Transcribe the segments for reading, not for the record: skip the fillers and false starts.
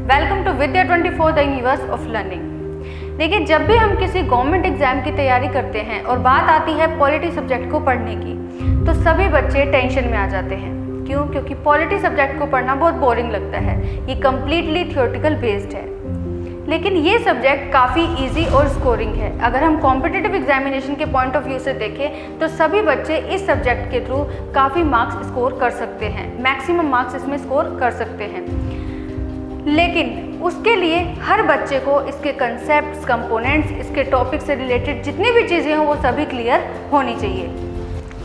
Welcome to Vidya 24 the universe of learning. देखिए, जब भी हम किसी गवर्नमेंट एग्जाम की तैयारी करते हैं और बात आती है पॉलिटी सब्जेक्ट को पढ़ने की, तो सभी बच्चे टेंशन में आ जाते हैं। क्यों? क्योंकि पॉलिटी सब्जेक्ट को पढ़ना बहुत बोरिंग लगता है। ये कम्प्लीटली थियोरेटिकल बेस्ड है, लेकिन ये सब्जेक्ट काफ़ी इजी और स्कोरिंग है। अगर हम कॉम्पिटिटिव एग्जामिनेशन के पॉइंट ऑफ व्यू से देखें तो सभी बच्चे इस सब्जेक्ट के थ्रू काफ़ी मार्क्स स्कोर कर सकते हैं, मैक्सिमम मार्क्स इसमें स्कोर कर सकते हैं। लेकिन उसके लिए हर बच्चे को इसके कंसेप्ट्स, कंपोनेंट्स, इसके टॉपिक से रिलेटेड जितनी भी चीज़ें हों वो सभी क्लियर होनी चाहिए।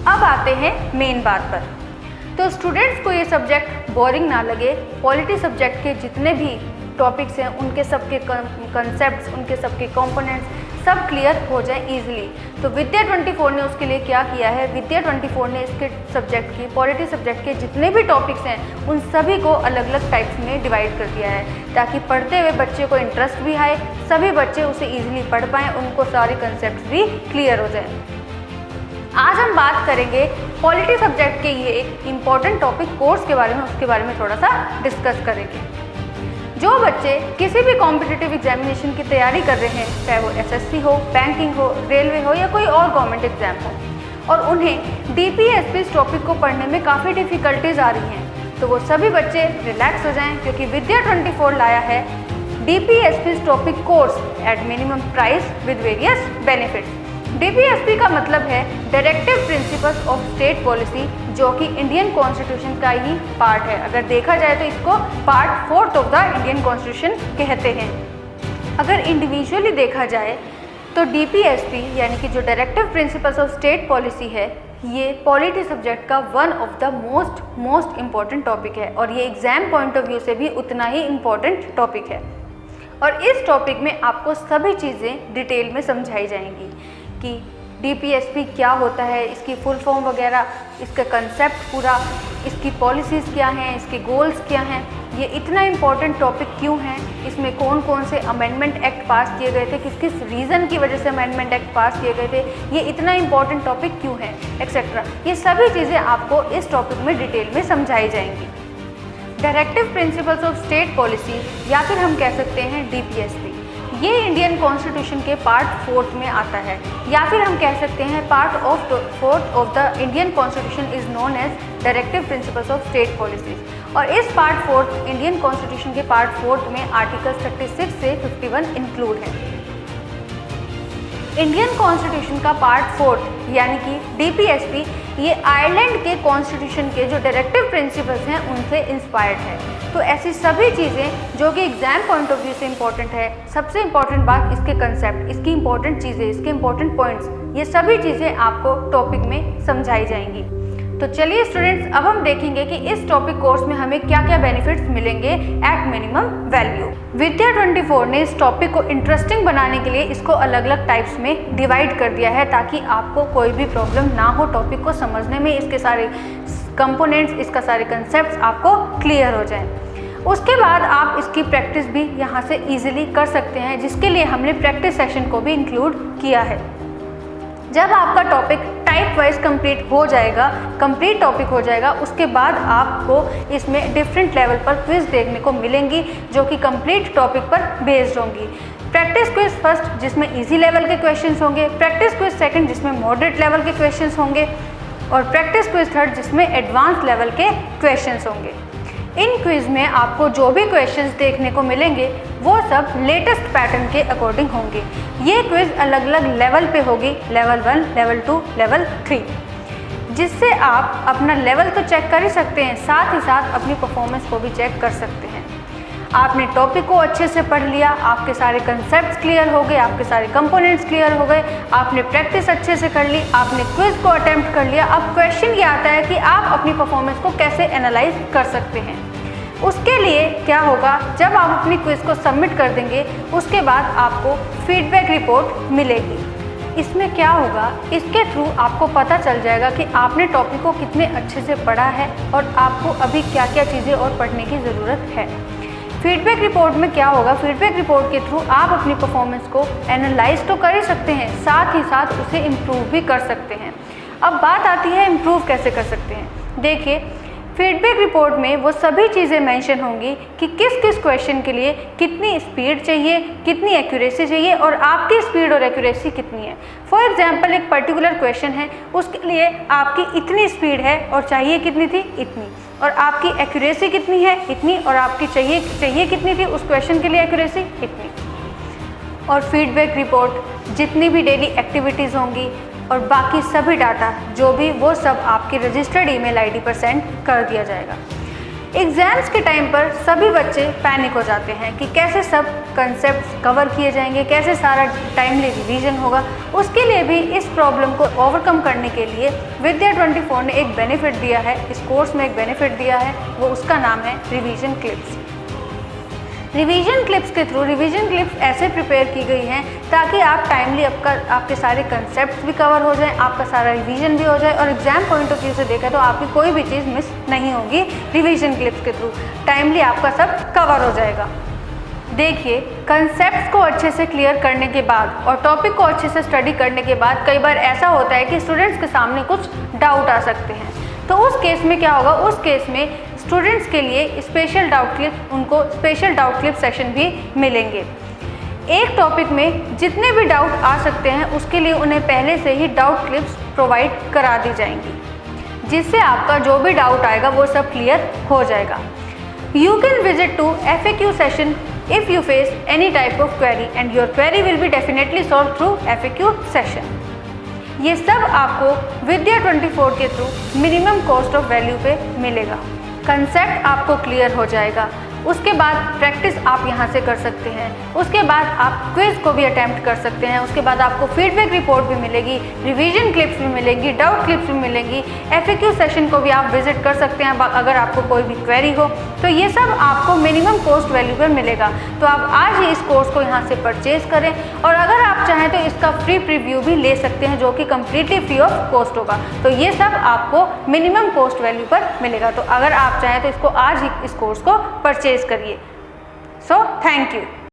अब आते हैं मेन बात पर। तो स्टूडेंट्स को ये सब्जेक्ट बोरिंग ना लगे, पॉलिटी सब्जेक्ट के जितने भी टॉपिक्स हैं उनके सबके कंसेप्ट्स, उनके सबके कंपोनेंट्स सब क्लियर हो जाए इजीली। तो विद्या 24 ने उसके लिए क्या किया है, विद्या 24 ने इसके सब्जेक्ट की, पॉलिटी सब्जेक्ट के जितने भी टॉपिक्स हैं उन सभी को अलग अलग टाइप्स में डिवाइड कर दिया है, ताकि पढ़ते हुए बच्चे को इंटरेस्ट भी आए, सभी बच्चे उसे ईजिली पढ़ पाएँ, उनको सारे कंसेप्ट भी क्लियर हो जाए। आज हम बात करेंगे पॉलिटी सब्जेक्ट के ये एक इम्पॉर्टेंट टॉपिक कोर्स के बारे में, उसके बारे में थोड़ा सा डिस्कस करेंगे। जो बच्चे किसी भी कॉम्पिटिटिव एग्जामिनेशन की तैयारी कर रहे हैं, चाहे वो एसएससी हो, बैंकिंग हो, रेलवे हो या कोई और गवर्नमेंट एग्जाम हो, और उन्हें डीपीएसपी टॉपिक को पढ़ने में काफ़ी डिफ़िकल्टीज आ रही हैं, तो वो सभी बच्चे रिलैक्स हो जाएं, क्योंकि विद्या 24 लाया है DPSP topic course at minimum price with various benefits. DPSP का मतलब है directive principles of state policy, जो कि इंडियन कॉन्स्टिट्यूशन का ही पार्ट है। अगर देखा जाए तो इसको part 4 of the Indian constitution कहते हैं। अगर इंडिविजुअली देखा जाए तो डीपीएसपी यानी कि जो directive principles of state policy है, ये पॉलिटी सब्जेक्ट का one of the most important topic है, और ये एग्जाम पॉइंट ऑफ व्यू से भी उतना ही इम्पॉर्टेंट टॉपिक है। और इस टॉपिक में आपको सभी चीज़ें डिटेल में समझाई जाएंगी कि डीपीएसपी क्या होता है, इसकी फुल फॉर्म वगैरह, इसका कंसेप्ट पूरा, इसकी पॉलिसीज़ क्या हैं, इसके गोल्स क्या हैं, ये इतना इम्पॉर्टेंट टॉपिक क्यों है, इसमें कौन कौन से अमेंडमेंट एक्ट पास किए गए थे, किस किस रीज़न की वजह से अमेंडमेंट एक्ट पास किए गए थे, ये इतना इम्पॉर्टेंट टॉपिक क्यों है, एक्सेट्रा। ये सभी चीज़ें आपको इस टॉपिक में डिटेल में समझाई जाएंगी। Directive principles of state policy, या फिर हम कह सकते हैं डीपीएसपी, ये इंडियन कॉन्स्टिट्यूशन के पार्ट 4 में आता है, या फिर हम कह सकते हैं part of 4 of the Indian constitution is known as directive principles of state policies. और इस पार्ट 4 इंडियन कॉन्स्टिट्यूशन के पार्ट 4 में आर्टिकल्स 36 से 51 इंक्लूड है। इंडियन कॉन्स्टिट्यूशन का पार्ट 4 यानी कि डीपीएसपी, ये आयरलैंड के कॉन्स्टिट्यूशन के जो डायरेक्टिव प्रिंसिपल्स हैं उनसे इंस्पायर्ड है। तो ऐसी सभी चीज़ें जो कि एग्जाम पॉइंट ऑफ व्यू से इम्पॉर्टेंट है, सबसे इम्पॉर्टेंट बात इसके कंसेप्ट, इसकी इम्पॉर्टेंट चीज़ें, इसके इम्पॉर्टेंट पॉइंट्स, ये सभी चीज़ें आपको टॉपिक में समझाई जाएंगी। तो चलिए स्टूडेंट्स, अब हम देखेंगे कि इस टॉपिक कोर्स में हमें क्या क्या बेनिफिट्स मिलेंगे एट मिनिमम वैल्यू। विद्या 24 ने इस टॉपिक को इंटरेस्टिंग बनाने के लिए इसको अलग अलग टाइप्स में डिवाइड कर दिया है, ताकि आपको कोई भी प्रॉब्लम ना हो टॉपिक को समझने में, इसके सारे कंपोनेंट्स, इसका सारे कंसेप्ट्स आपको क्लियर हो जाएं। उसके बाद आप इसकी प्रैक्टिस भी यहाँ से ईजिली कर सकते हैं, जिसके लिए हमने प्रैक्टिस सेशन को भी इंक्लूड किया है। जब आपका टॉपिक टाइप वाइज कंप्लीट हो जाएगा, कंप्लीट टॉपिक हो जाएगा, उसके बाद आपको इसमें डिफरेंट लेवल पर क्विज देखने को मिलेंगी, जो कि कंप्लीट टॉपिक पर बेस्ड होंगी। प्रैक्टिस क्विज फर्स्ट, जिसमें इजी लेवल के क्वेश्चंस होंगे, प्रैक्टिस क्विज सेकंड, जिसमें मॉडरेट लेवल के क्वेश्चंस होंगे, और प्रैक्टिस क्विज थर्ड, जिसमें एडवांस लेवल के क्वेश्चंस होंगे। इन क्विज में आपको जो भी क्वेश्चंस देखने को मिलेंगे वो सब लेटेस्ट पैटर्न के अकॉर्डिंग होंगे। ये क्विज अलग अलग लेवल पे होगी, लेवल 1, लेवल 2, लेवल 3, जिससे आप अपना लेवल तो चेक कर ही सकते हैं, साथ ही साथ अपनी परफॉर्मेंस को भी चेक कर सकते हैं। आपने टॉपिक को अच्छे से पढ़ लिया, आपके सारे कंसेप्ट्स क्लियर हो गए, आपके सारे कंपोनेंट्स क्लियर हो गए, आपने प्रैक्टिस अच्छे से कर ली, आपने क्विज को अटेम्प्ट कर लिया। अब क्वेश्चन ये आता है कि आप अपनी परफॉर्मेंस को कैसे एनालाइज कर सकते हैं। उसके लिए क्या होगा, जब आप अपनी क्विज को सबमिट कर देंगे उसके बाद आपको फीडबैक रिपोर्ट मिलेगी। इसमें क्या होगा, इसके थ्रू आपको पता चल जाएगा कि आपने टॉपिक को कितने अच्छे से पढ़ा है और आपको अभी क्या क्या चीज़ें और पढ़ने की ज़रूरत है। फीडबैक रिपोर्ट में क्या होगा, फीडबैक रिपोर्ट के थ्रू आप अपनी परफॉर्मेंस को एनालाइज तो कर ही सकते हैं, साथ ही साथ उसे इम्प्रूव भी कर सकते हैं। अब बात आती है इम्प्रूव कैसे कर सकते हैं। देखिए, फीडबैक रिपोर्ट में वो सभी चीज़ें मेंशन होंगी कि किस किस क्वेश्चन के लिए कितनी स्पीड चाहिए, कितनी एक्यूरेसी चाहिए और आपकी स्पीड और एक्यूरेसी कितनी है। फॉर एग्जांपल एक पर्टिकुलर क्वेश्चन है, उसके लिए आपकी इतनी स्पीड है और चाहिए कितनी थी, इतनी, और आपकी एक्यूरेसी कितनी है, इतनी, और आपकी चाहिए कितनी थी उस क्वेश्चन के लिए एक्यूरेसी, इतनी। और फीडबैक रिपोर्ट जितनी भी डेली एक्टिविटीज़ होंगी और बाकी सभी डाटा जो भी, वो सब आपकी रजिस्टर्ड ईमेल आईडी पर सेंड कर दिया जाएगा। एग्ज़ाम्स के टाइम पर सभी बच्चे पैनिक हो जाते हैं कि कैसे सब कंसेप्ट कवर किए जाएंगे, कैसे सारा टाइमली रिवीजन होगा। उसके लिए भी इस प्रॉब्लम को ओवरकम करने के लिए विद्या 24 ने एक बेनिफिट दिया है, इस कोर्स में एक बेनिफिट दिया है, वो उसका नाम है रिवीजन क्लिप्स। रिवीजन क्लिप्स के थ्रू रिवीजन क्लिप्स ऐसे प्रिपेयर की गई हैं ताकि आप टाइमली आपके सारे कंसेप्ट भी कवर हो जाएं, आपका सारा रिवीजन भी हो जाए और एग्जाम पॉइंट ऑफ व्यू से देखा तो आपकी कोई भी चीज़ मिस नहीं होगी। रिवीजन क्लिप्स के थ्रू टाइमली आपका सब कवर हो जाएगा। देखिए, कंसेप्ट्स को अच्छे से क्लियर करने के बाद और टॉपिक को अच्छे से स्टडी करने के बाद कई बार ऐसा होता है कि स्टूडेंट्स के सामने कुछ डाउट आ सकते हैं। तो उस केस में क्या होगा, उस केस में स्टूडेंट्स के लिए स्पेशल डाउट क्लिप, उनको स्पेशल डाउट क्लिप सेशन भी मिलेंगे। एक टॉपिक में जितने भी डाउट आ सकते हैं उसके लिए उन्हें पहले से ही डाउट क्लिप्स प्रोवाइड करा दी जाएंगी, जिससे आपका जो भी डाउट आएगा वो सब क्लियर हो जाएगा। You can visit to FAQ session if you face any type of query and your query will be definitely solved through FAQ session। ये सब आपको विद्या 24 के through minimum cost of value पे मिलेगा। कंसेप्ट आपको क्लियर हो जाएगा, उसके बाद प्रैक्टिस आप यहाँ से कर सकते हैं, उसके बाद आप क्विज को भी अटैम्प्ट कर सकते हैं, उसके बाद आपको फीडबैक रिपोर्ट भी मिलेगी, रिवीजन क्लिप्स भी मिलेंगी, डाउट क्लिप्स भी मिलेंगी, FAQ सेशन को भी आप विजिट कर सकते हैं अगर आपको कोई भी क्वेरी हो। तो ये सब आपको मिनिमम कॉस्ट वैल्यू पर मिलेगा। तो आप आज ही इस कोर्स को यहाँ से परचेज करें और अगर आप चाहें तो इसका फ्री प्रीव्यू भी ले सकते हैं जो कि कम्प्लीटली फ्री ऑफ कॉस्ट होगा। तो ये सब आपको मिनिमम कॉस्ट वैल्यू पर मिलेगा। तो अगर आप चाहें तो इसको आज ही इस कोर्स को परचेज करिए। So thank you.